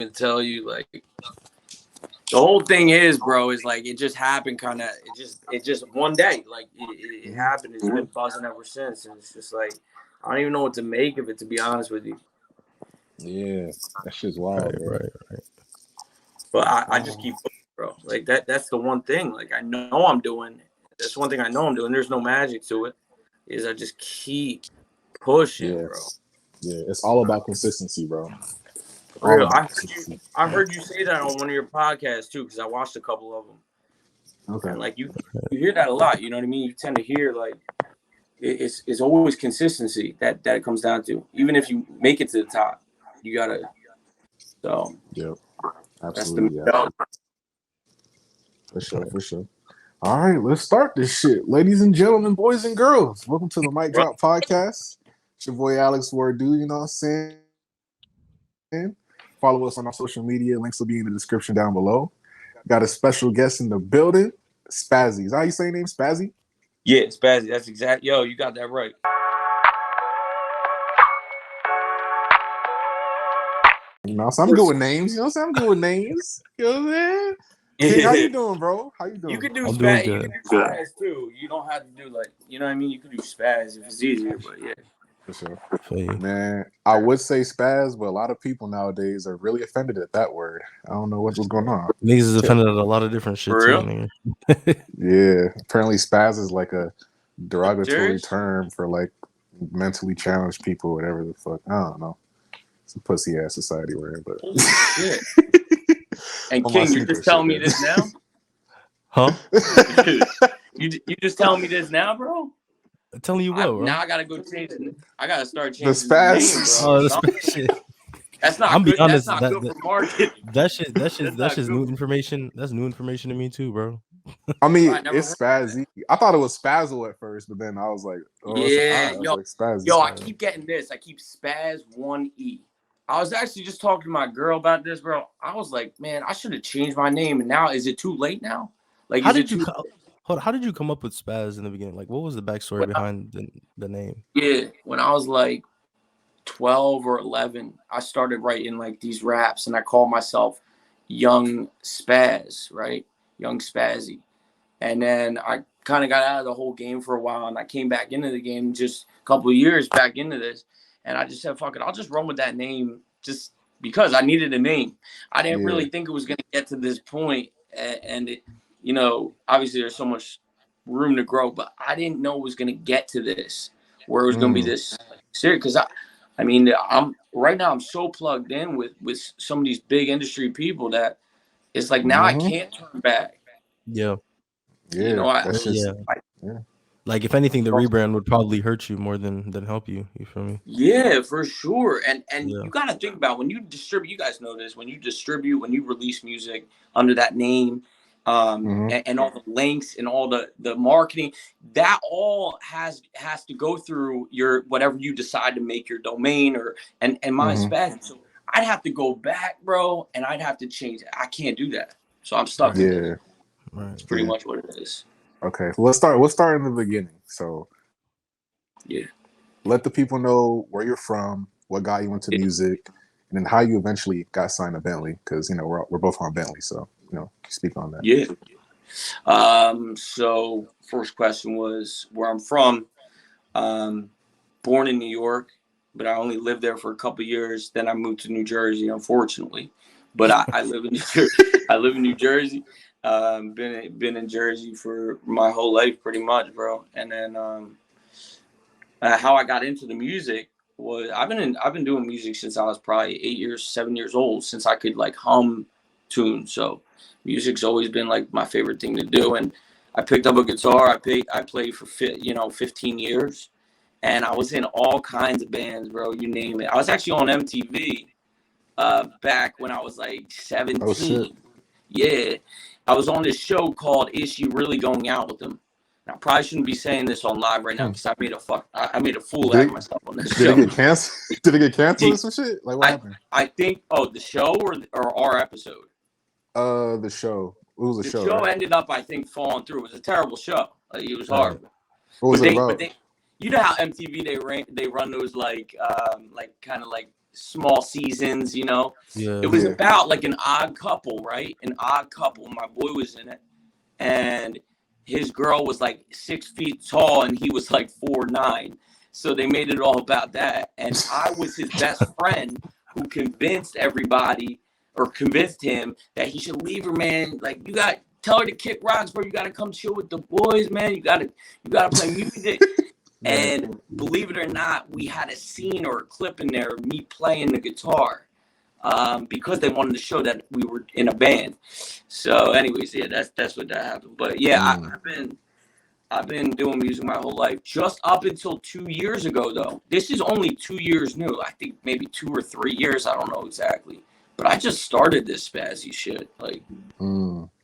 even tell you, like, the whole thing is, bro, is like it just happened kind of. It just one day, like it happened. It's been buzzing ever since, and it's just like I don't even know what to make of it, to be honest with you. Yeah, that shit's wild, bro. Right. But I just keep pushing, bro. Like that's the one thing. Like I know I'm doing. That's one thing I know I'm doing. There's no magic to it. Is I just keep pushing, bro. Yeah, it's all about consistency, bro. Real. I heard you say that on one of your podcasts too, because I watched a couple of them. Okay. And like you hear that a lot. You know what I mean? You tend to hear like it's always consistency that it comes down to. Even if you make it to the top, you gotta. So. Yep. Absolutely. For sure. All right, let's start this shit, ladies and gentlemen, boys and girls. Welcome to the MicDrop Podcast. It's your boy Alex Wardu. You know what I'm saying? Follow us on our social media. Links will be in the description down below. Got a special guest in the building, Spaze. Is that how you say your name, Spaze? Yeah, Spaze. That's exact. Yo, you got that right. You know, so I'm good with names. You know what I'm saying? I'm good with names. You know what I'm saying? Hey, how you doing, bro? How you doing? You can do Spaz. You can do Spaz too. You don't have to do like, you know what I mean? You can do Spaz if it's easier, but yeah. For sure. Man, I would say Spaz, but a lot of people nowadays are really offended at that word. I don't know what's going on. Niggas is offended at a lot of different shit too, nigga. Yeah. Apparently Spaz is like a derogatory term for like mentally challenged people, whatever the fuck. I don't know. It's a pussy ass society we're in, but shit. And King, you're just telling me this now? Huh? you just telling me this now, bro? I'm telling you what, bro? Now I gotta go change it. I gotta start changing the Spaz. The Spaz shit. That's not. I'm good. Be honest. That's not good for marketing. That's just new information. That's new information to me too, bro. I mean, it's Spaz1E. I thought it was Spazzle at first, but then I was like, I keep getting this. I keep SPAZ1E. I was actually just talking to my girl about this, bro. I was like, man, I should have changed my name. And now, is it too late now? Like, how did you come up with Spaz in the beginning? Like, what was the backstory behind the name? Yeah, when I was like 12 or 11, I started writing like these raps, and I called myself Young Spaz, right? Young Spazzy. And then I kind of got out of the whole game for a while, and I came back into the game just a couple of years back into this. And I just said, fuck it, I'll just run with that name just because I needed a name. I didn't really think it was going to get to this point. And it, you know, obviously there's so much room to grow, but I didn't know it was going to get to this, where it was going to be this serious. Because I mean, right now I'm so plugged in with some of these big industry people that it's like now I can't turn back. Yeah. You know, like if anything, the rebrand would probably hurt you more than help you. You feel me? Yeah, for sure. And you got to think about when you distribute. You guys know this. When you release music under that name, and all the links and all the marketing, that all has to go through your whatever you decide to make your domain and mine's Spaze. So I'd have to go back, bro, and I'd have to change it. I can't do that. So I'm stuck. Yeah. Right. That's pretty much what it is. Okay, so let's start in the beginning. So, let the people know where you're from, what got you into music, and then how you eventually got signed to Bentley. Because you know we're both on Bentley, so you know speak on that. Yeah. So first question was where I'm from. Born in New York, but I only lived there for a couple of years. Then I moved to New Jersey, unfortunately. But I live in New Jersey. I live in New Jersey. Been in Jersey for my whole life, pretty much, bro. And then how I got into the music was I've been doing music since I was probably 7 years old, since I could like hum tunes. So music's always been like my favorite thing to do. And I picked up a guitar. I played for 15 years, and I was in all kinds of bands, bro. You name it. I was actually on MTV back when I was like 17. Oh, shit. Yeah. I was on this show called Is She Really Going Out With Him? And I probably shouldn't be saying this on live right now because I made a fool out of myself on this show. Did it get canceled or some shit? Like what happened? I think the show or our episode. The show. It was a show. The show ended up, I think, falling through. It was a terrible show. Like, it was horrible. What was it about? You know how MTV they run those like kind of like Small Seasons, you know. Yeah. It was about like an odd couple, right? An odd couple. My boy was in it, and his girl was like 6 feet tall, and he was like 4'9". So they made it all about that. And I was his best friend who convinced everybody, or convinced him, that he should leave her, man. Like, you got tell her to kick rocks, bro. You gotta come chill with the boys, man. You gotta play music. And believe it or not, we had a scene or a clip in there of me playing the guitar, because they wanted to show that we were in a band. So, anyways, yeah, that's what that happened. But yeah, I've been doing music my whole life, just up until 2 years ago, though. This is only 2 years new. I think maybe 2 or 3 years. I don't know exactly. But I just started this spazzy shit. Like,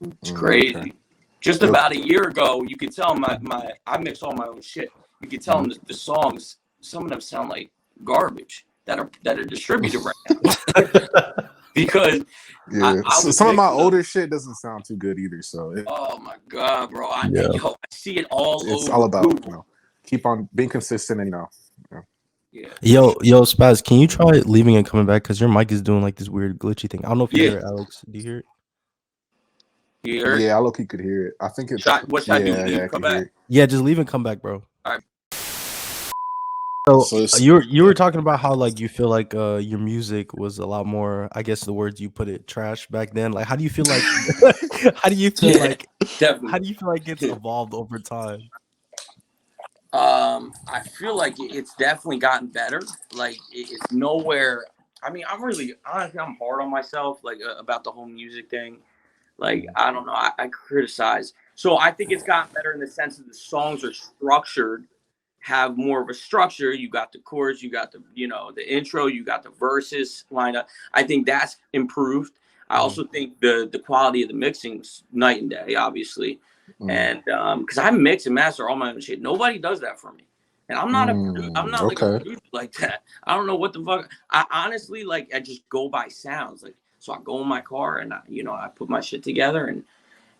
it's crazy. Okay. Just about a year ago, you could tell I mix all my own shit. You could tell them the songs, some of them sound like garbage that are distributed right now. Because some of my older shit doesn't sound too good either. So oh my god, bro! I see it all over. It's all about keep on being consistent and Yeah. Yo, Spaz, can you try leaving and coming back? Because your mic is doing like this weird glitchy thing. I don't know if you hear it, Alex. Do you hear it? You hear it? Yeah, I look, he could hear it. I think it's. What should I do? Leave and come back? Yeah, just leave and come back, bro. All right. So you were talking about how like you feel like your music was a lot more, I guess the words you put it, trash back then. Like, how do you feel like? how do you feel like it's evolved over time? I feel like it's definitely gotten better. Like, it's nowhere. I mean, I'm hard on myself, like about the whole music thing. Like, I don't know. I criticize. So I think it's gotten better in the sense that the songs are structured, have more of a structure. You got the chorus, you got the intro, you got the verses lined up. I think that's improved. I also think the quality of the mixing's night and day, obviously. And because I mix and master all my own shit. Nobody does that for me. And I'm not like a producer like that. I don't know what the fuck. I honestly, like, I just go by sounds. Like, so I go in my car and I put my shit together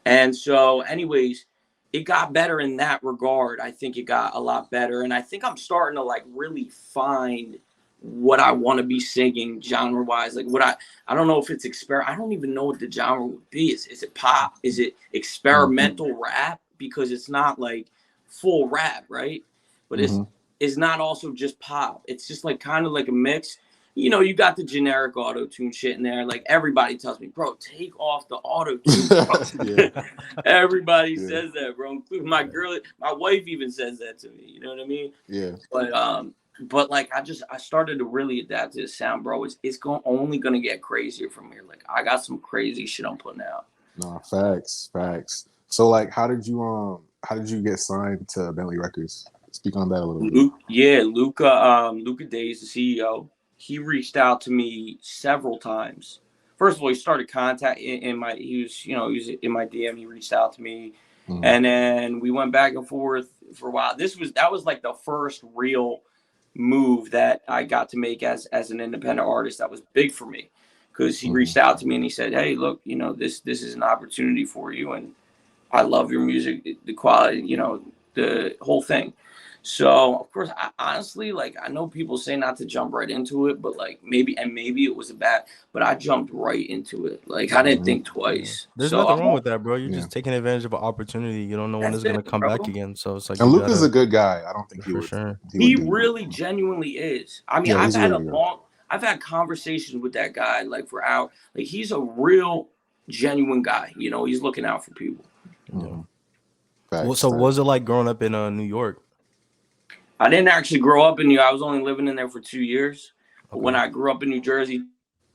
and so anyways, it got better in that regard. I think it got a lot better. And I think I'm starting to like really find what I want to be singing genre wise. Like I don't know if it's I don't even know what the genre would be. Is it pop? Is it experimental rap? Because it's not like full rap, right? But it's not also just pop. It's just like kind of like a mix. You got the generic auto-tune shit in there. Like, everybody tells me, bro, take off the auto-tune. Everybody says that, bro. Including my girl, my wife even says that to me. You know what I mean? Yeah. But like, I started to really adapt to this sound, bro. It's only gonna get crazier from here. Like, I got some crazy shit I'm putting out. No, facts. So like, how did you get signed to Bentley Records? Speak on that a little bit. Yeah, Luca Days, the CEO. He reached out to me several times. First of all, he started contact he was in my DM. He reached out to me, and then we went back and forth for a while. That was like the first real move that I got to make as an independent artist. That was big for me, because he reached out to me and he said, "Hey, look, this is an opportunity for you, and I love your music, the quality, the whole thing." So, of course, I honestly, like, I know people say not to jump right into it, but like maybe it was but I jumped right into it. Like, I didn't think twice. There's nothing wrong with that, bro. You're just taking advantage of an opportunity. You don't know when it's going to come back again. So it's like, and Luke is a good guy. I don't think he would. Sure. He really genuinely is. I mean, I've had conversations with that guy, like, for hours. Like, he's a real genuine guy. He's looking out for people. So was it like growing up in New York? I didn't actually grow up in New York. I was only living in there for 2 years. But when I grew up in New Jersey,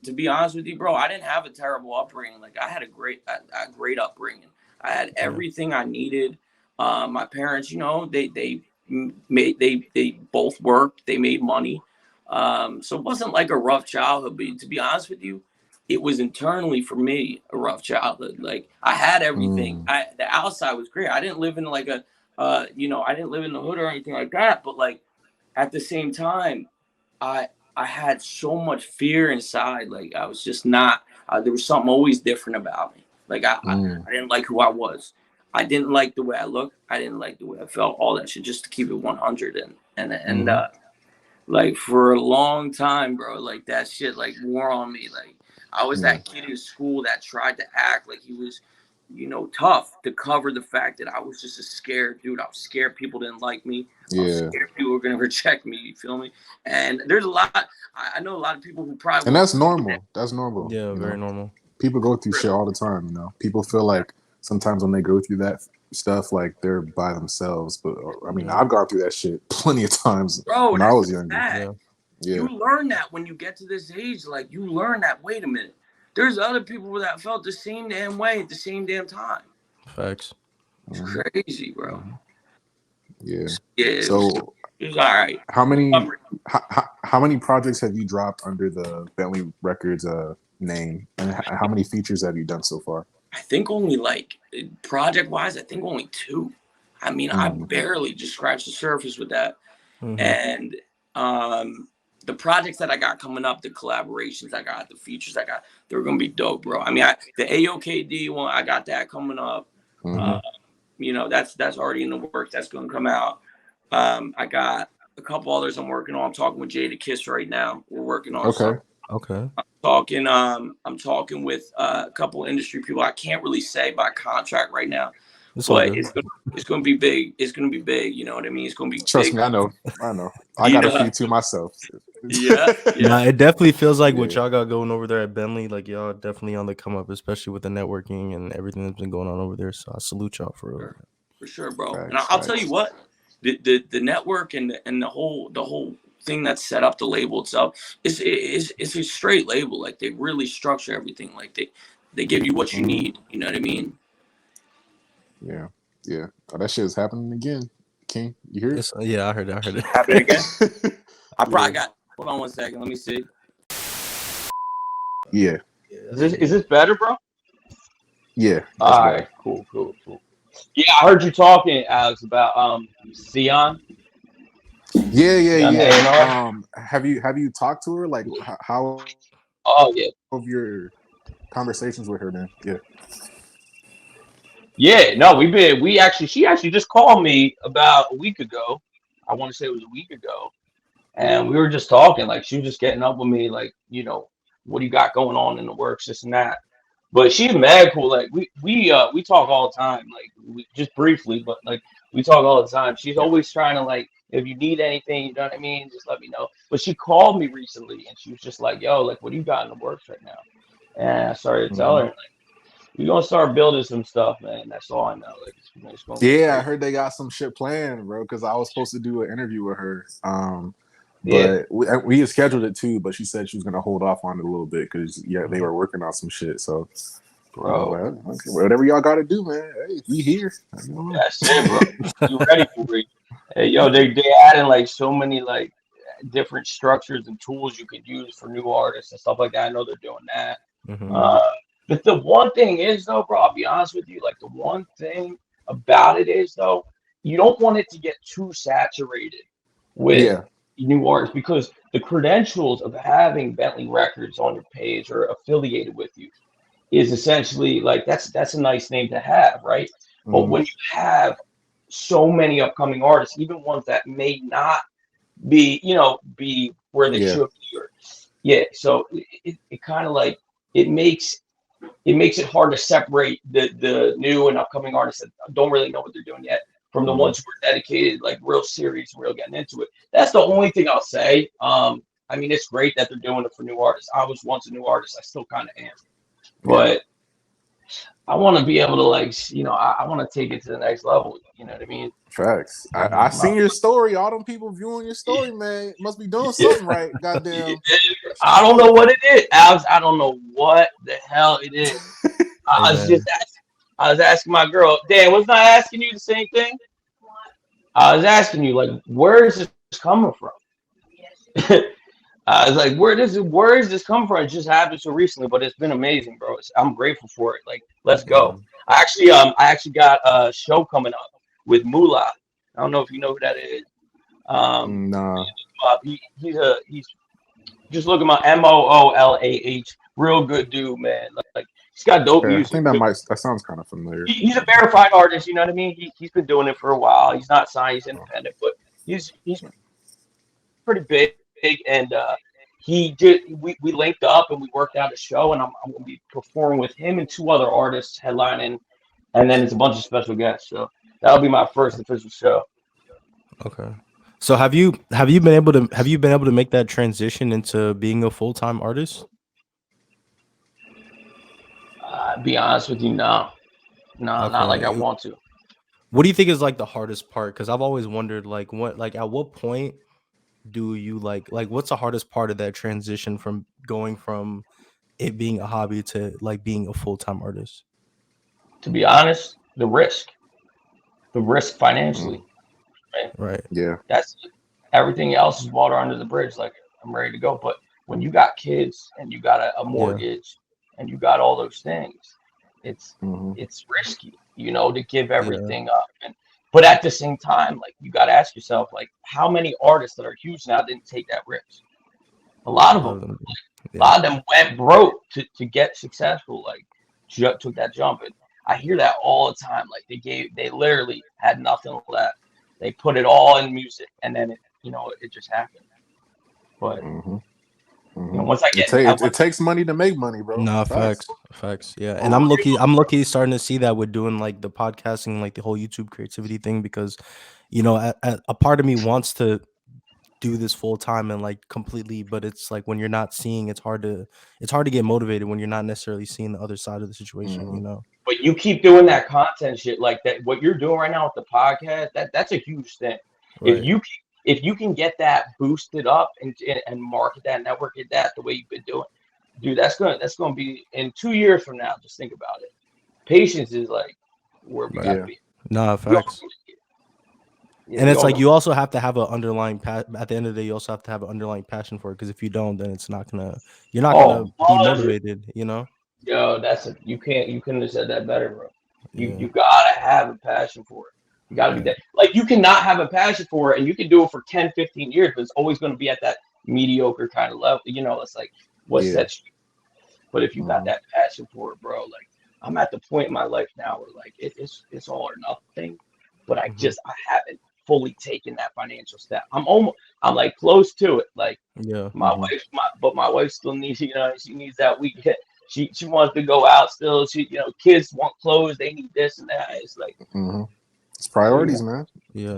to be honest with you, bro, I didn't have a terrible upbringing. Like, I had a great upbringing. I had everything I needed. My parents, they both worked. They made money. So it wasn't like a rough childhood. But to be honest with you, it was internally for me a rough childhood. Like, I had everything. The outside was great. I didn't live in like I didn't live in the hood or anything like that. But like, at the same time, I had so much fear inside. Like, I was just not. There was something always different about me. Like, I didn't like who I was. I didn't like the way I looked. I didn't like the way I felt. All that shit, just to keep it 100 and Like for a long time, bro. Like that shit like wore on me. Like I was that kid in school that tried to act like he was, tough to cover the fact that I was just a scared dude. I was scared people didn't like me. I was scared people were gonna reject me. You feel me? And there's a lot. I know a lot of people who probably. And that's normal. That's normal. Yeah, very normal. People go through shit all the time. People feel like sometimes when they go through that stuff, like they're by themselves. But I mean, I've gone through that shit plenty of times when I was younger. Yeah. You learn that when you get to this age. Like you learn that. Wait a minute. There's other people that felt the same damn way at the same damn time. Facts. It's crazy, bro. Yeah. Yeah. So it's all right. How many projects have you dropped under the Bentley Records name, and how many features have you done so far? I think only project-wise, I think only 2. I mean, I barely just scratched the surface with that. And the projects that I got coming up, the collaborations I got, the features I got, they're gonna be dope, bro. I mean, the AOKD one, I got that coming up. That's already in the works. That's gonna come out. I got a couple others I'm working on. I'm talking with Jada Kiss right now. We're working on something. Okay. I'm talking with a couple industry people. I can't really say by contract right now, but it's gonna be big. It's gonna be big. You know what I mean? It's gonna be. Trust me, I know. I got a few too myself. Yeah. Nah, it definitely feels like what y'all got going over there at Bentley. Like y'all definitely on the come up, especially with the networking and everything that's been going on over there. So I salute y'all for real. For sure, bro. And I'll tell you what, the network and the whole thing that's set up the label itself is a straight label. Like they really structure everything. Like they give you what you need. You know what I mean? Yeah. Oh, that shit is happening again, King. You hear it? Yeah, I heard it. Happening again. I probably got. Hold on 1 second. Let me see. Yeah. Is this better, bro? Yeah. All right. Cool. Yeah, I heard you talking, Alex, about Sion. Yeah. Have you talked to her? Like how? Oh yeah. Of your conversations with her, then? Yeah. Yeah. No, she actually just called me about a week ago. I want to say it was a week ago, and we were just talking. Like she was just getting up with me, like what do you got going on in the works, this and that. But she's mad cool. Like we talk all the time, like just briefly, but like we talk all the time. She's always trying to like, if you need anything, you know what I mean, just let me know. But she called me recently and she was just like, yo, like what do you got in the works right now? And I started to tell her, like, we're gonna start building some stuff, man. That's all I know. Like it's gonna I heard they got some shit planned, bro, because I was supposed to do an interview with her. But we had scheduled it too, but she said she was gonna hold off on it a little bit because they were working on some shit. So, bro, whatever y'all got to do, man. Hey, we here. That's it, bro. You ready for it? Hey, yo, they adding like so many like different structures and tools you could use for new artists and stuff like that. I know they're doing that. But the one thing is though, bro, I'll be honest with you. Like the one thing about it is though, you don't want it to get too saturated with new artists, because the credentials of having Bentley Records on your page or affiliated with you is essentially like that's a nice name to have, right? But when you have so many upcoming artists, even ones that may not be where they should be, so it kind of like it makes it hard to separate the new and upcoming artists that don't really know what they're doing yet from the ones who are dedicated, like real serious, real getting into it. That's the only thing I'll say. I mean, it's great that they're doing it for new artists. I was once a new artist. I still kind of am. But I want to be able to I want to take it to the next level. You know what I mean? Facts. I seen your story. All them people viewing your story, man, must be doing something right. Goddamn. I don't know what it is, Alex. I don't know what the hell it is. I was asking my girl, Dan, wasn't I asking you the same thing? I was asking you, like, where is this coming from? I was like, where is this coming from? It just happened so recently, but it's been amazing, bro. I'm grateful for it. Like, let's go. I actually got a show coming up with Moolah. I don't know if you know who that is. Nah. He's just look at my Moolah. Real good dude, man. Like he's got dope music. I think that sounds kind of familiar. He's a verified artist, you know what I mean? He's been doing it for a while. He's not signed, he's independent, but he's pretty big. big, and we linked up and we worked out a show, and I'm gonna be performing with him and 2 other artists headlining, and then it's a bunch of special guests. So that'll be my first official show. Okay. So have you been able to make that transition into being a full-time artist? Be honest with you, no, not like I want to. What do you think is like the hardest part? Because I've always wondered, like, at what point do you like what's the hardest part of that transition from going from it being a hobby to like being a full-time artist? To be honest, the risk financially. Right. Yeah. That's everything else is water under the bridge. Like, I'm ready to go. But when you got kids and you got a mortgage and you got all those things, it's risky, to give everything up. But at the same time, like, you got to ask yourself, like, how many artists that are huge now didn't take that risk? A lot of them. A lot of them went broke to get successful. Like, took that jump. And I hear that all the time. Like, they literally had nothing left. They put it all in music, and then it just happened. But once I get it takes money to make money, bro. No, facts. Yeah, and I'm lucky starting to see that with doing like the podcasting, like the whole YouTube creativity thing, because a part of me wants to do this full time and like completely, but it's like when you're not seeing, it's hard to get motivated when you're not necessarily seeing the other side of the situation. But you keep doing that content shit like that. What you're doing right now with the podcast, that's a huge thing. Right. If you can get that boosted up and market that, network it that the way you've been doing, dude, that's gonna be in 2 years from now. Just think about it. Patience is like where we gotta be. No, facts. And it's like you also have to have an underlying at the end of the day, you also have to have an underlying passion for it, because if you don't, then you're not gonna be motivated, Yo, you couldn't have said that better, bro. You gotta have a passion for it. You gotta be that. Like, you cannot have a passion for it, and you can do it for 10, 15 years, but it's always gonna be at that mediocre kind of level. It's like, what's that? But if you got that passion for it, bro, like, I'm at the point in my life now where like it's all or nothing. But I haven't fully taken that financial step. I'm like close to it. Like, my wife still needs, she needs that weekend. She wants to go out still. Kids want clothes. They need this and that. It's like, it's priorities, man. Yeah,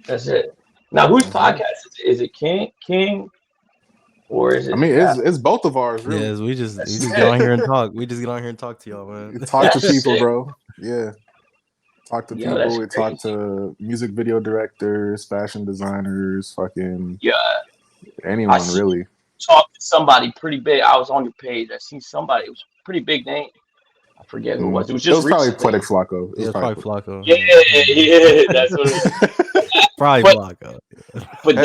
that's it. Now, whose podcast is it? King, or is it? I mean, it's both of ours, really. Yeah, we just get on here and talk. We just get on here and talk to y'all, man. Talk to people, bro. Yeah. Talk to people. We talk to music video directors, fashion designers, fucking anyone, really. Talk to somebody pretty big. I was on your page. I seen somebody. It was a pretty big name. I forget who it was. It was probably Poetic Flacco. It was probably Flacco. Yeah, that's what it was. Probably Flacco. But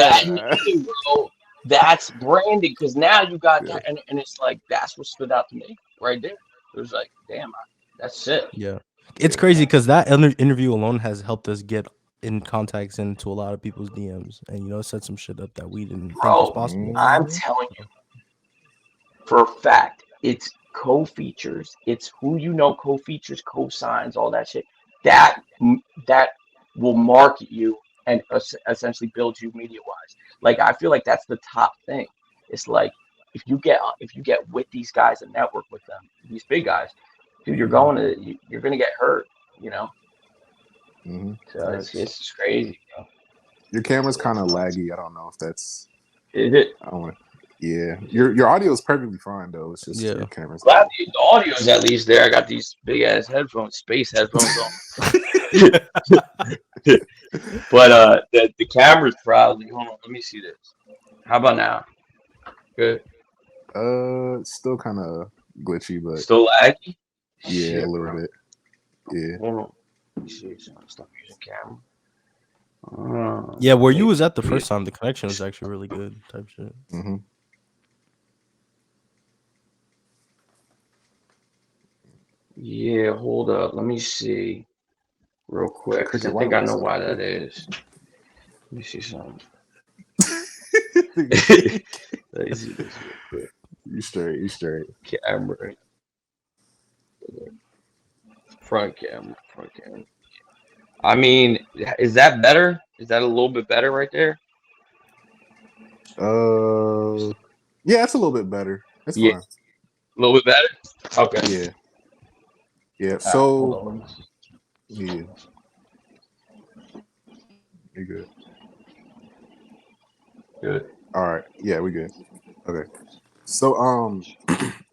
bro, that's branding, because now you got that, and it's like, that's what stood out to me right there. It was like, damn, that's it. Yeah. It's crazy because that interview alone has helped us get in contacts into a lot of people's DMs, and set some shit up that we didn't think was possible. I'm telling you, for a fact, it's co-features, it's who co-features, co-signs, all that shit. That will market you and essentially build you media-wise. Like, I feel like that's the top thing. It's like, if you get with these guys and network with them, these big guys, dude, you're gonna get hurt, So it's crazy, bro. Your camera's kind of laggy. I don't know if that's. Is it? I don't want. Yeah, your audio is perfectly fine though. It's just your camera's. Glad the audio's at least there. I got these big ass headphones, space headphones on. But the camera's probably. Hold on, let me see this. How about now? Good. Still kind of glitchy, but still laggy. Yeah, a little bit. Yeah. Hold on. Let me see. Stop using camera. Yeah, where you was at the first time, the connection was actually really good. Type shit. Yeah, hold up. Let me see real quick, because I think I know why that is. Let me see something. Let me see this real quick. You straight. Camera. Front camera. I mean, is that better? Is that a little bit better right there? Yeah, it's a little bit better. It's Yeah. fine. A little bit better? Okay. Yeah. Yeah. All right, hold on. Yeah. You good. Good. All right. Yeah, we good. Okay. So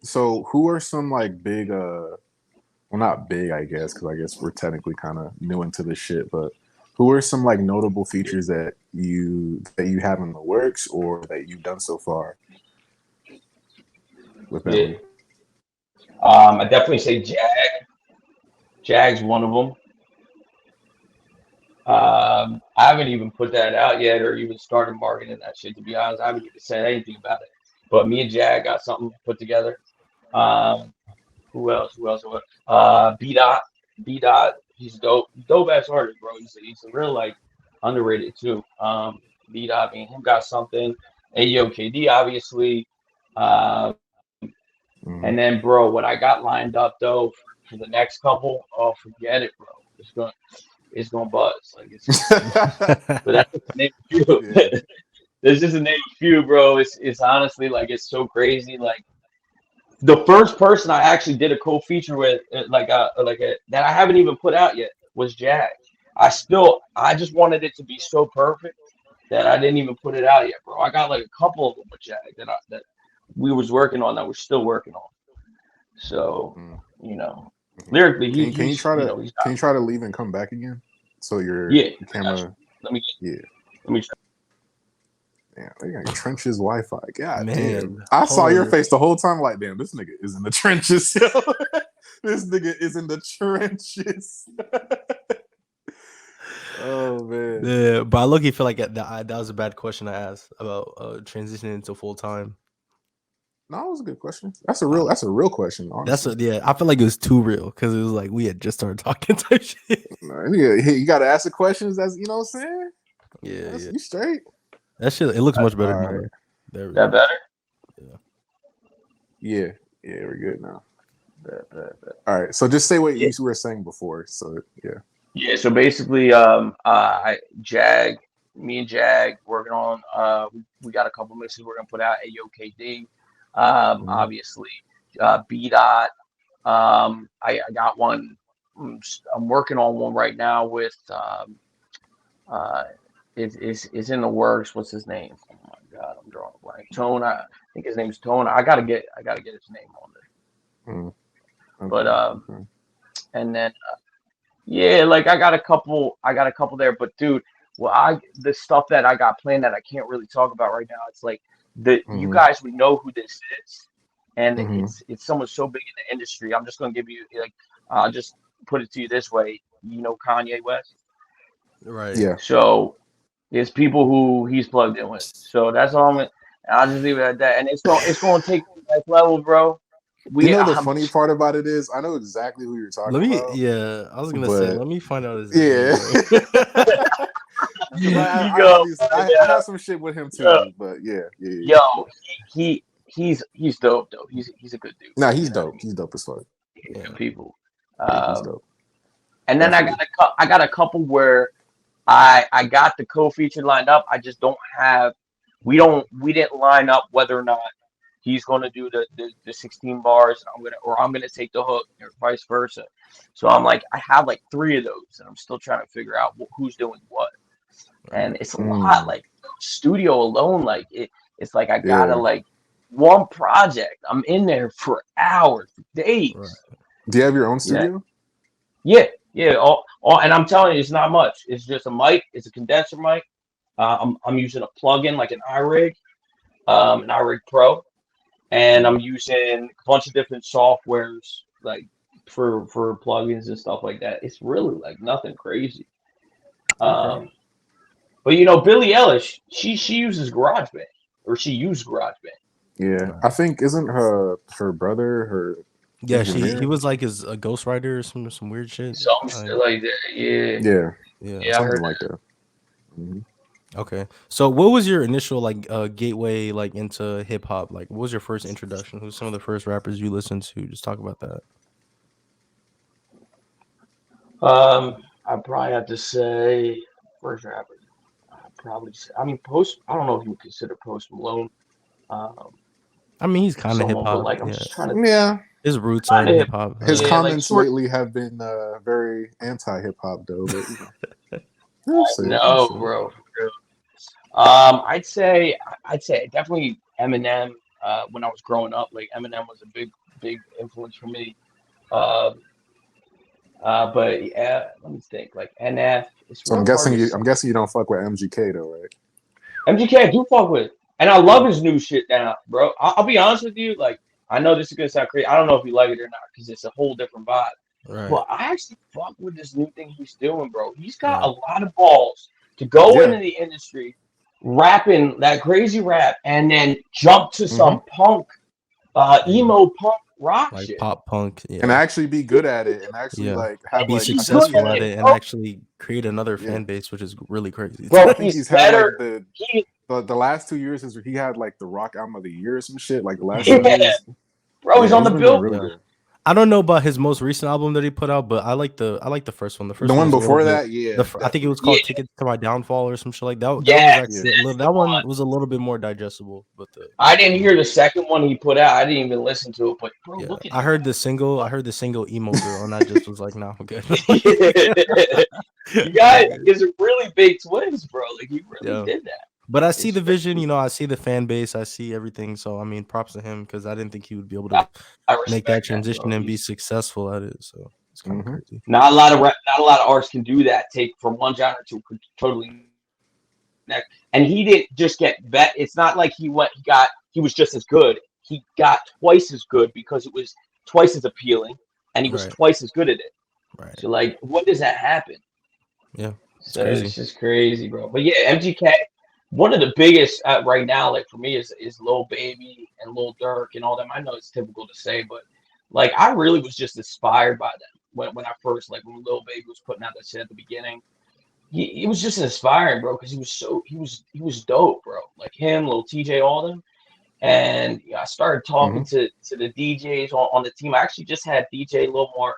so who are some like big well not big I guess we're technically kind of new into this shit, but who are some like notable features that you have in the works or that you've done so far with Yeah. Bentley? I definitely say Jag. Jag's one of them. I haven't even put that out yet or even started marketing that shit, to be honest. I haven't even said anything about it. But me and Jag got something put together. Who else? B Dot. B Dot. He's dope. Dope ass artist, bro. He's a real like underrated too. B Dot, I mean, him got something. AOKD, obviously. And then, bro, what I got lined up though for the next couple, oh, forget it, bro. It's gonna buzz. Like but that's just the name of few. Yeah. There's just a name of few, bro. It's honestly like it's so crazy. Like the first person I actually did a co-feature with, like a that I haven't even put out yet, was Jag. I just wanted it to be so perfect that I didn't even put it out yet, bro. I got like a couple of them with Jag that we was working on that we're still working on. So lyrically, can you try to leave and come back again? So your camera. Let me try. Yeah, they got trenches Wi-Fi. God Man, damn. I saw your face the whole time like, damn, this nigga is in the trenches. This nigga is in the trenches. Oh man. Yeah, but I look, feel like that was a bad question I asked about transitioning into full time. No, that was a good question. That's a real question. Honestly. I feel like it was too real because it was like we had just started talking type shit. No, you gotta ask the questions. That's what I'm saying. Yeah. You straight. That shit. It looks much better. Right. There we that go. better? Yeah, we're good now. All right, so just say what you were saying before. So yeah. So basically, me and Jag working on. We got a couple mixes we're gonna put out. AOKD, obviously, B Dot. I got one. I'm working on one right now with. It's in the works. What's his name? Oh my god, I'm drawing a blank. Tone. I think his name's Tone. I gotta get his name on there. Okay. But and then like I got a couple there. But dude, the stuff that I got planned that I can't really talk about right now. It's like you guys would know who this is, and it's someone so big in the industry. I'm just gonna give you like I'll just put it to you this way. You know Kanye West, right? Yeah. So there's people who he's plugged in with. So that's all I'll just leave it at that. And it's going to take next level, bro. The funny part about it is I know exactly who you're talking about. Yeah, I was gonna say, let me find out his name. I have some shit with him too, but yeah. Yo, he's dope though. He's a good dude. Nah, he's dope. He's dope as fuck. Good people. He's dope. And then I got a couple where I got the co-feature lined up. I just don't have. We didn't line up whether or not he's going to do the 16 bars, and I'm gonna take the hook, or vice versa. So I'm like, I have like 3 of those, and I'm still trying to figure out who's doing what. And it's a lot. Like studio alone, like it's like I gotta like one project. I'm in there for hours, for days. Right. Do you have your own studio? Yeah. All, and I'm telling you, it's not much. It's just a mic. It's a condenser mic. I'm using a plugin like an iRig, an iRig Pro, and I'm using a bunch of different softwares like for plugins and stuff like that. It's really like nothing crazy. But Billie Eilish, she uses GarageBand, or she used GarageBand. Yeah, I think isn't her brother her. Yeah, he was like his ghostwriter or some weird shit. Something like that. Yeah, something like that. Mm-hmm. Okay, so what was your initial like gateway like into hip hop? Like, what was your first introduction? Who's some of the first rappers you listened to? Just talk about that. I probably have to say first rapper. probably say. I mean, Post. I don't know if you would consider Post Malone. I mean, he's kind of hip Someone, but hop. like I'm Yeah, just trying to. Yeah, his roots are in Kinda hip hop. his Yeah, like comments sort- lately have been very anti-hip hop though. But we'll see, No, we'll see. bro. For real. I'd say definitely Eminem. When I was growing up, like Eminem was a big influence for me. But yeah, let me think. Like NF, it's So I'm real hard guessing to say. you don't fuck with MGK though, right? MGK I do fuck with, and I love his new shit now, bro. I'll be honest with you. Like I know this is gonna sound crazy. I don't know if you like it or not because it's a whole different vibe. Right. But I actually fuck with this new thing he's doing, bro. He's got Right. a lot of balls to go Yeah. into the industry, rapping that crazy rap, and then jump to some punk, emo punk rock Like shit. pop punk, yeah. And actually be good at it, and actually Yeah. like have Be like successful at it, it and bro. actually create another Yeah. fan base, which is really crazy. Bro, I think he's he's had better. like the last 2 years he had like the rock album of the year or some shit. Like the last Yeah. 2 years. Bro, he's Yeah, on the been doing bill. really Yeah. good. I don't know about his most recent album that he put out, but I like the first one. The first The one was a little before bit- that, yeah. I think it was called Yeah. "Tickets to My Downfall" or some shit like that. Yes, That was actually that's that one was a little bit more digestible. But I didn't hear the second one he put out. I didn't even listen to it. But bro, yeah, look at I heard the single "Emo Girl" and I just was like, "Nah, I'm good." you guys is a really big twist, bro. Like he really Yeah. did that. But I see It's the vision, crazy. I see the fan base, I see everything. So I mean, props to him because I didn't think he would be able to I respect make that transition bro. and be successful at it. So it's kind of crazy. Not a lot of artists can do that. Take from one genre to totally next. And he didn't just get bet. It's not like he was just as good. He got twice as good because it was twice as appealing, and he was Right. twice as good at it. Right. So like, when does that happen? Yeah. So crazy. it's just crazy, bro. But yeah, MGK. One of the biggest right now, like for me, is Lil Baby and Lil Durk and all them. I know it's typical to say, but like I really was just inspired by them when I first when Lil Baby was putting out that shit at the beginning. He was just inspiring, bro, because he was dope, bro. Like him, Lil TJ, all them. And I started talking to the DJs on the team. I actually just had DJ Lil Mark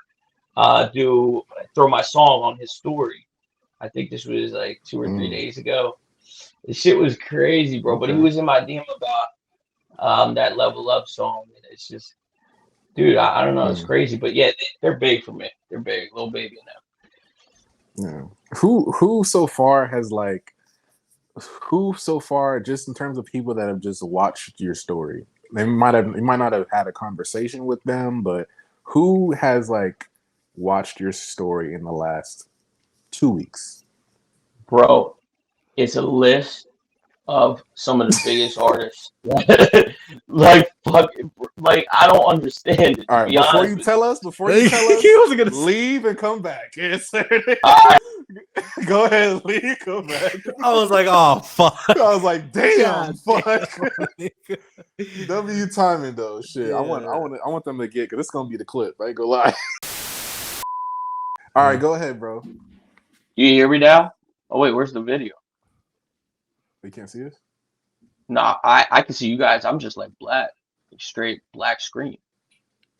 throw my song on his story. I think this was like 2 or 3 days ago. The shit was crazy, bro. But he was in my DM about that Level Up song. And it's just, dude, I don't know. It's crazy. But yeah, they're big for me. They're big. Lil Baby now. Yeah. Who so far just in terms of people that have just watched your story? You might not have had a conversation with them, but who has like watched your story in the last 2 weeks? Bro, it's a list of some of the biggest artists. like I don't understand it. All right, before you tell us, He wasn't gonna leave and come back. Yes, sir. Right. Go ahead, leave, come back. I was like, oh fuck. I was like, damn, God fuck. damn. W timing though, shit. Yeah. I want them to get because it's gonna be the clip. I ain't gonna lie. All right, go ahead, bro. You hear me now? Oh wait, where's the video? You can't see us? Nah, I can see you guys. I'm just like black, straight black screen.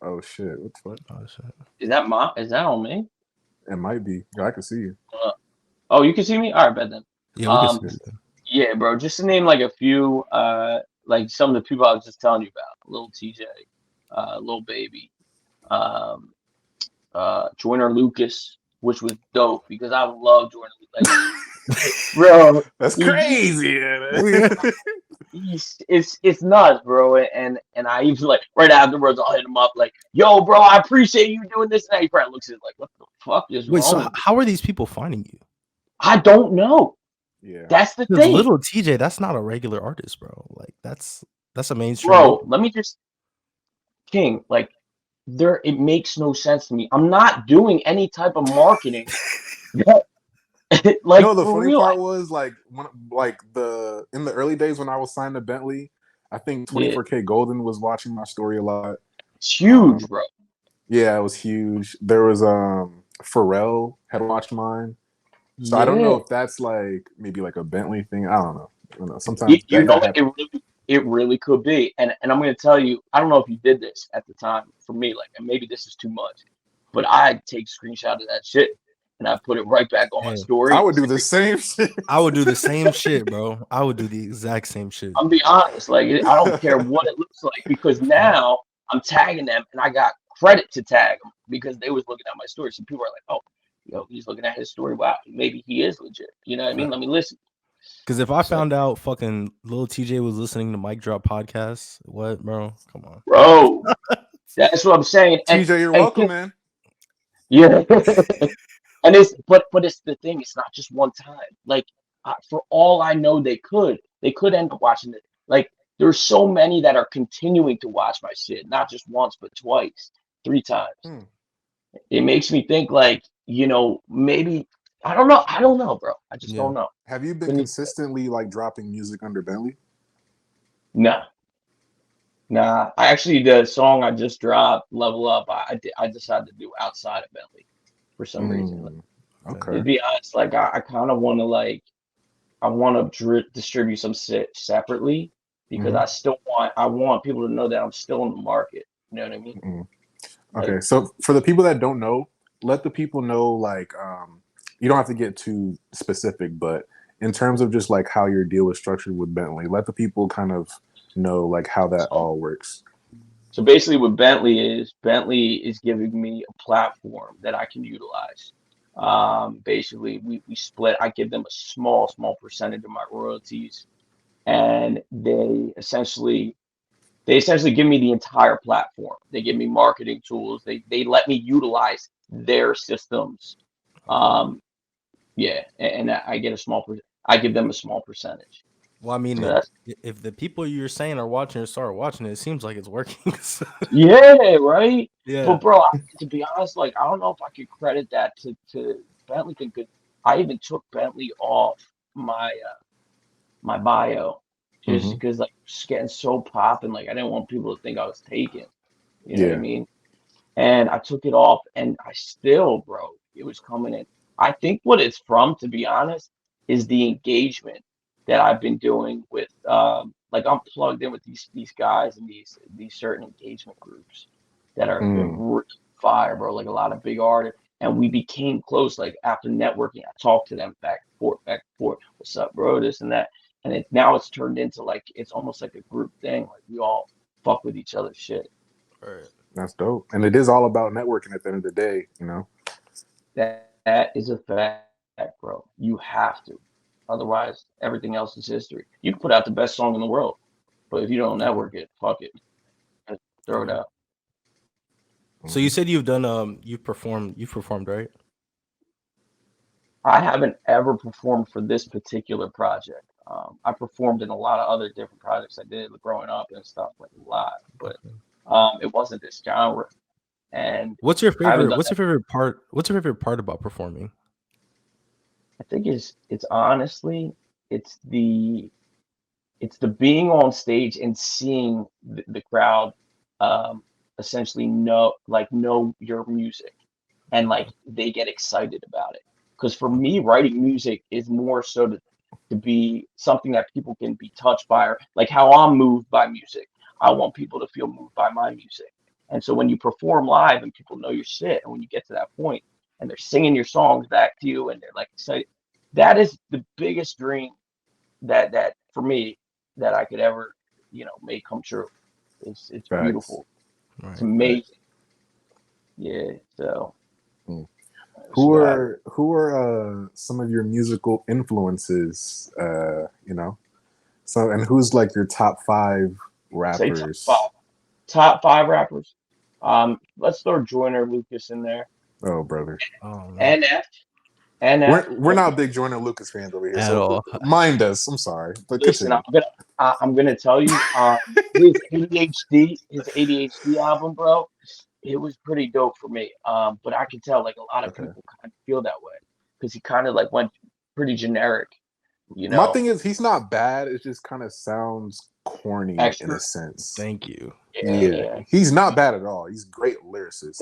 Oh shit! What the fuck? Oh, shit. Is that on me? It might be. Yeah, I can see you. Oh, you can see me. All right, bet then. Yeah, we can see it. Yeah, bro. Just to name like a few, like some of the people I was just telling you about: Lil TJ, Lil Baby, Joyner Lucas, which was dope because I love Joyner Lucas. Bro, That's crazy. It's nuts, bro. And I even like right afterwards, I'll hit him up like, "Yo, bro, I appreciate you doing this." And he probably looks at it like, "What the fuck is Wait, wrong?" so how are these people finding you? I don't know. Yeah, That's the Because thing, Little TJ, that's not a regular artist, bro. Like that's a mainstream. bro. Let me just King like. It makes no sense to me. I'm not doing any type of marketing. Like, the for funny real, part was like in the early days when I was signed to Bentley, I think 24K Golden was watching my story a lot. It's huge, bro. Yeah, it was huge. There was Pharrell had watched mine. So I don't know if that's like maybe like a Bentley thing. I don't know. Sometimes It really could be. And I'm going to tell you, I don't know if you did this at the time for me, like, and maybe this is too much, but I take screenshot of that shit and I put it right back on my story. I would do the same shit. I would do the same shit, bro. I would do the exact same shit. I'm be honest, like I don't care what it looks like, because now I'm tagging them and I got credit to tag them because they was looking at my story. So people are like, oh, he's looking at his story. Wow, maybe he is legit. You know what I mean? Let me listen. Because if I found out fucking Lil TJ was listening to MicDrop Podcast, what, bro? Come on, bro. That's what I'm saying. TJ, you're welcome, man. Yeah. And but it's the thing. It's not just one time. Like for all I know, they could end up watching it. Like there's so many that are continuing to watch my shit, not just once, but twice, 3 times. It makes me think like, maybe I don't know, bro. I just don't know. Have you been consistently like dropping music under Bentley? Nah. I actually, the song I just dropped, Level Up, I decided to do outside of Bentley for some reason. Like, okay. To be honest, like I kind of want to I want to distribute some shit separately because I want people to know that I'm still in the market. You know what I mean? Okay, so for the people that don't know, let the people know, like, you don't have to get too specific, but in terms of just like how your deal is structured with Bentley, let the people kind of know like how that all works. So basically what Bentley is giving me a platform that I can utilize. Basically we split. I give them a small percentage of my royalties, and they essentially give me the entire platform. They give me marketing tools. They let me utilize their systems. And I get I give them a small percentage. Well, I mean, So if the people you're saying are watching or start watching it seems like it's working. yeah, right. Yeah. But bro, to be honest, like I don't know if I could credit that to Bentley because I even took Bentley off my my bio just because like it's getting so popping. Like I didn't want people to think I was taken. You know what I mean? And I took it off, and I still, bro, it was coming in. I think what it's from, to be honest, is the engagement that I've been doing with like I'm plugged in with these guys and these certain engagement groups that are fire, bro. Like a lot of big artists, and we became close. Like after networking, I talked to them back and forth. What's up, bro? This and that, and now it's turned into like it's almost like a group thing. Like we all fuck with each other's shit. Right. That's dope, and it is all about networking at the end of the day, That is a fact, bro. You have to. Otherwise, everything else is history. You can put out the best song in the world, but if you don't network it, fuck it. Throw it out. So you said you've done you've performed, right? I haven't ever performed for this particular project. I performed in a lot of other different projects I did growing up and stuff, like a lot, but it wasn't this genre. And what's your favorite part about performing? I think it's honestly it's the being on stage and seeing the crowd essentially know your music, and like they get excited about it. Because for me, writing music is more so to be something that people can be touched by, or like how I'm moved by music. I want people to feel moved by my music. And so when you perform live and people know your shit, and when you get to that point and they're singing your songs back to you and they're like excited, that is the biggest dream that for me that I could ever, make come true. It's beautiful. Right. It's amazing. Yeah. So who are some of your musical influences, so, and who's like your top 5 rappers? Top 5 rappers. Let's throw Joyner Lucas in there. Oh, brother. And we're not big Joyner Lucas fans over here, at all. Mind us. I'm sorry, but listen, I'm gonna tell you, his ADHD album, bro, it was pretty dope for me. But I can tell like a lot of people kind of feel that way because he kind of like went pretty generic. My thing is he's not bad. It just kind of sounds corny in a sense. Thank you. Yeah. He's not bad at all. He's great lyricist.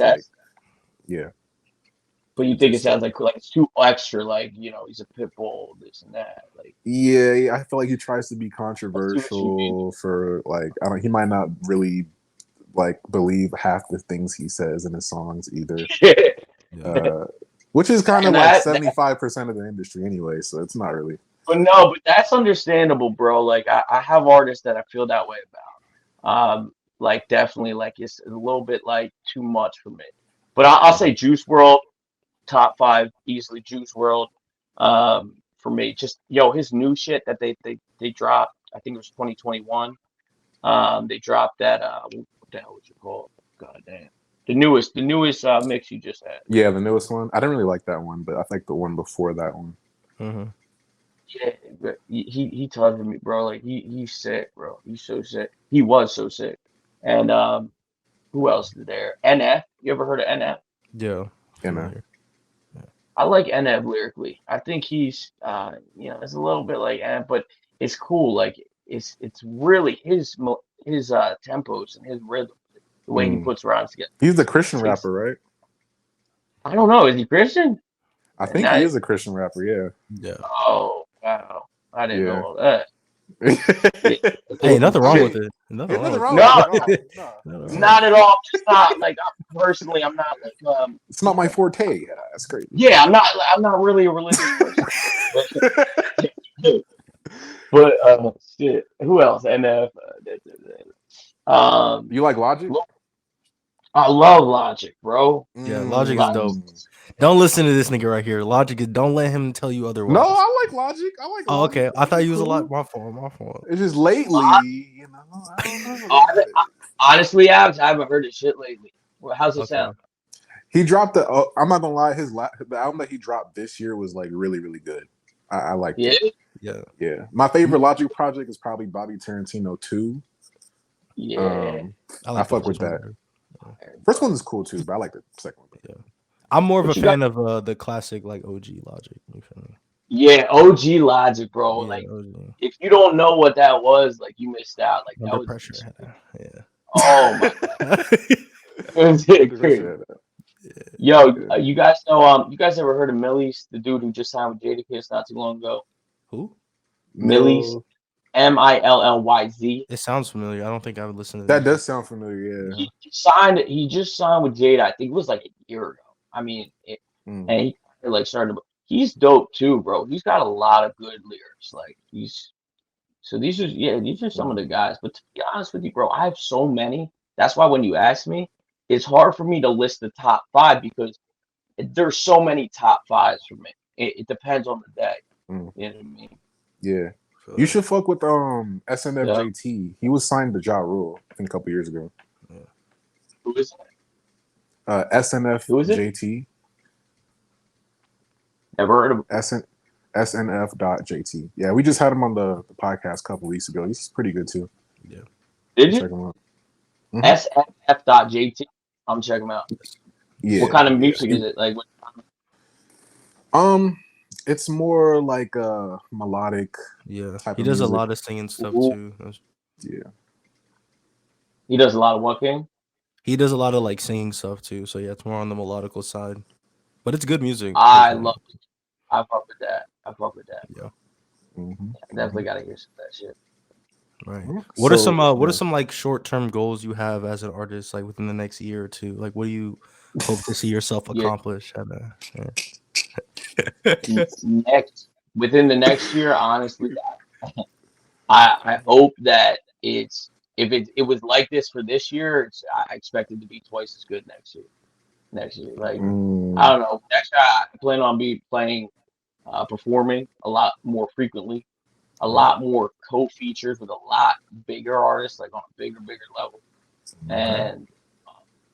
But you think it sounds like it's too extra, like he's a pit bull, this and that. Like I feel like he tries to be controversial for like he might not really like believe half the things he says in his songs either. Which is kind of And like that- 75% of the industry anyway, so it's not really. But that's understandable, bro. Like I have artists that I feel that way about. Like definitely, like it's a little bit like too much for me. But I'll say Juice World, top 5 easily. Juice World, for me. Just his new shit that they dropped. I think it was 2021. They dropped that. What the hell was it called? God damn. The newest mix you just had. Yeah, the newest one. I didn't really like that one, but I think the one before that one. Mm-hmm. Yeah, but he touched me, bro. Like he's sick, bro. He's so sick. He was so sick. And who else is there? NF. You ever heard of NF? Yeah. NF. I like NF lyrically. I think he's it's a little bit like NF, but it's cool. Like it's really his tempos and his rhythm, the way he puts rhymes together. He's the Christian rapper, right? I don't know. Is he Christian? I think he is a Christian rapper. Yeah. Yeah. Oh wow, I didn't know all that. Hey, nothing wrong with it. Nothing wrong with it. No. Not at all. It's not like personally. I'm not like It's not my forte. Yeah, that's great. Yeah, I'm not really a religious person. But shit. Who else? NF. You like Logic? I love Logic, bro. Yeah, Logic is dope. Don't listen to this nigga right here. Logic is. Don't let him tell you otherwise. No, I like Logic. I like. Oh, Logic. okay. I thought you was a lot. My fault. It's just lately, I don't know. Honestly, I haven't heard his shit lately. Well, how's it sound? He dropped the. I'm not gonna lie. The album that he dropped this year was like really, really good. I like it. Yeah. My favorite Logic project is probably Bobby Tarantino 2. Yeah, I fuck with that. First one is cool too, but I like the second one. Yeah. I'm more of a fan of the classic like OG Logic. You feel me? Yeah, OG Logic, bro. Yeah, like OG. if you don't know what that was, like you missed out. Like Under that was pressure. Yeah. Oh my god. It was crazy. Yo, you guys know you guys ever heard of Millie's, the dude who just signed with Jadakiss not too long ago? Who? Millie's, Milliyz. It sounds familiar. I don't think I would listen to that. Does sound familiar. Yeah. He just signed with Jada. I think it was like a year ago. I mean, and he like started. He's dope too, bro. He's got a lot of good lyrics. Like these are some of the guys. But to be honest with you, bro, I have so many. That's why when you ask me, it's hard for me to list the top 5 because there's so many top 5s for me. It depends on the day. You know what I mean? Yeah. You should fuck with SNFJT. He was signed to Ja Rule I think a couple years ago. Yeah. Who is that? SNFJT. Never heard of him. SNF.JT. Yeah, we just had him on the podcast a couple weeks ago. He's pretty good too. Yeah. Did you? Check him out. SNF.JT. I'm checking him out. Yeah. What kind of music is it? Like what? It's more like melodic. Yeah. Type He of does music. a lot of singing stuff too. Yeah. He does a lot of what thing? He does a lot of like singing stuff too. So yeah, it's more on the melodical side. But it's good music. I love it. I fuck with that. Yeah. I definitely gotta hear some of that shit. Right. What are some like short-term goals you have as an artist, like within the next year or two? Like, what do you hope to see yourself accomplish? Within the next year, honestly, I hope that if it was like this for this year, I expect it to be twice as good next year. Like I don't know. Next year I plan on performing a lot more frequently, a lot more co-features with a lot bigger artists, like on a bigger level, and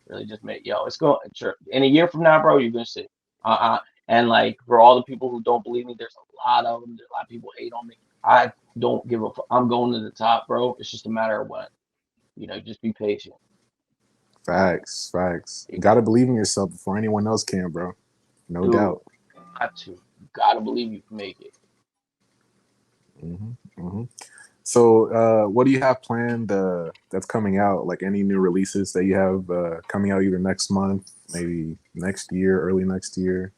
really just make it's going. In a year from now, bro, you're gonna see. And like for all the people who don't believe me, there's a lot of them. There's a lot of people hate on me. I don't give a fuck. I'm going to the top, bro. It's just a matter of when. Just be patient. Facts. You gotta believe in yourself before anyone else can, bro. No doubt. You gotta believe you can make it. So, what do you have planned that's coming out? Like any new releases that you have coming out either next month, maybe next year, early next year?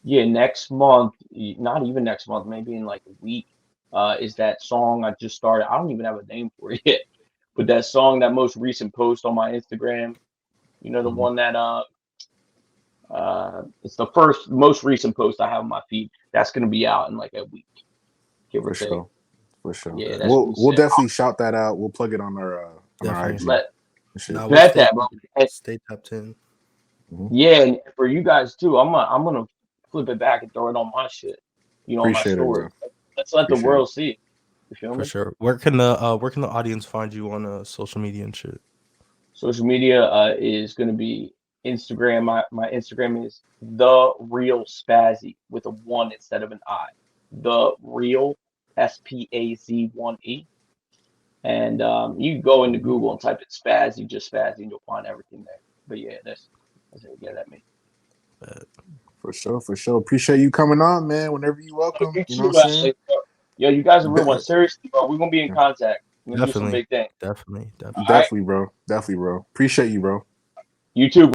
Yeah, next month, not even next month, maybe in like a week, is that song I just started. I don't even have a name for it yet, but that song, that most recent post on my Instagram, the one that It's the most recent post I have on my feed. That's gonna be out in like a week, give or take. Sure. For sure. Yeah, we'll definitely shout that out. We'll plug it on our IG. Bet that, bro. Stay tapped in. Yeah, and for you guys too. I'm gonna flip it back and throw it on my shit. You know, Appreciate my story. It, Let's let the world see it. You feel me? For sure. Where can the audience find you on social media and shit? Social media is gonna be Instagram. My Instagram is the real Spazzy with a 1 instead of an I. The real SPAZ1E. And you can go into Google and type in Spazzy, just Spazzy, and you'll find everything there. But yeah, that's it. Get at me. For sure. Appreciate you coming on, man. Whenever you welcome. You know what I'm saying? Yo, you guys are real ones. Seriously, bro. We're gonna be in contact. We're gonna do some big things. Definitely. Definitely, bro. Appreciate you, bro. You too.